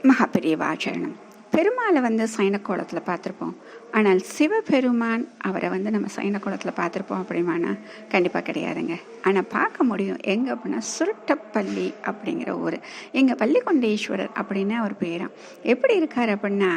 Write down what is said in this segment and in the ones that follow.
மகாபெரியவாச்சரணம். பெருமாளை சைனக்கோலத்தில் பார்த்துருப்போம். ஆனால் சிவபெருமான் அவரை நம்ம சைனக்கோலத்தில் பார்த்துருப்போம் அப்படிமானா கண்டிப்பாக கிடையாதுங்க. ஆனால் பார்க்க முடியும் எங்கே அப்படின்னா சுருட்டப்பள்ளி அப்படிங்கிற ஊர். எங்கள் பள்ளிகொண்டேஸ்வரர் அப்படின்னு அவர் பேராம். எப்படி இருக்கார் அப்படின்னா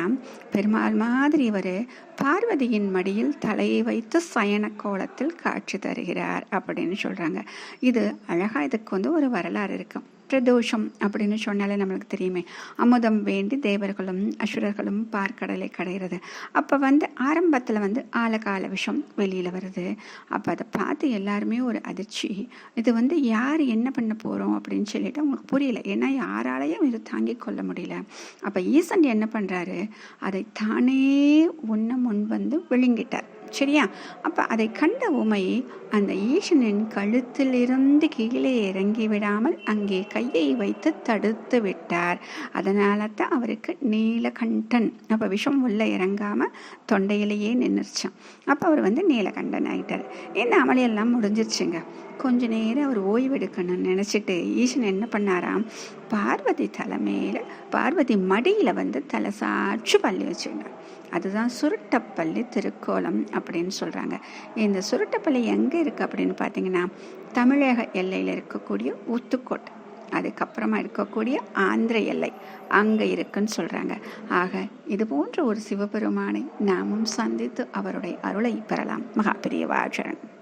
பெருமாள் மாதிரி இவர் பார்வதியின் மடியில் தலையை வைத்து சயன கோலத்தில் காட்சி தருகிறார் அப்படின்னு சொல்கிறாங்க. இது அழகாக இதுக்கு ஒரு வரலாறு இருக்கும். பிரதோஷம் அப்படின்னு சொன்னாலே நம்மளுக்கு தெரியுமே, அமுதம் வேண்டி தேவர்களும் அசுரர்களும் பார்க்கடலை கடைகிறது. அப்போ ஆரம்பத்தில் ஆழகால விஷம் வெளியில் வருது. அப்போ அதை பார்த்து எல்லாருமே ஒரு அதிர்ச்சி. இது யார் என்ன பண்ண போகிறோம் அப்படின்னு சொல்லிட்டு அவங்களுக்கு புரியல. ஏன்னா யாராலையும் இது தாங்கி கொள்ள முடியல. அப்போ ஈசன் என்ன பண்ணுறாரு, அதை தானே முன் விழுங்கிட்டார். சரியா? அப்போ அதை கண்ட உமை அந்த ஈசனின் கழுத்திலிருந்து கீழே இறங்கி விடாமல் அங்கே கையை வைத்து தடுத்து விட்டார். அதனால தான் அவருக்கு நீலகண்டன். அப்போ விஷம் உள்ள இறங்காமல் தொண்டையிலேயே நின்றுச்சான். அப்போ அவர் நீலகண்டன் ஆகிட்டார். இந்த அமளியெல்லாம் முடிஞ்சிருச்சுங்க. கொஞ்ச நேரம் அவர் ஓய்வெடுக்கணும்னு நினச்சிட்டு ஈசன் என்ன பண்ணாராம், பார்வதி தலைமையில் பார்வதி மடியில் தலை சாட்சி பள்ளி வச்சுக்கிட்டார். அதுதான் சுருட்டப்பள்ளி திருக்கோலம் அப்படின்னு சொல்கிறாங்க. இந்த சுருட்டப்பள்ளி எங்கே இருக்குது அப்படின்னு பார்த்தீங்கன்னா தமிழக எல்லையில் இருக்கக்கூடிய ஊத்துக்கோட்டை, அதுக்கப்புறமா இருக்கக்கூடிய ஆந்திர எல்லை அங்கே இருக்குன்னு சொல்கிறாங்க. ஆக இது போன்ற ஒரு சிவபெருமானை நாமும் சந்தித்து அவருடைய அருளை பெறலாம். மகாபெரியவாச்சரணம்.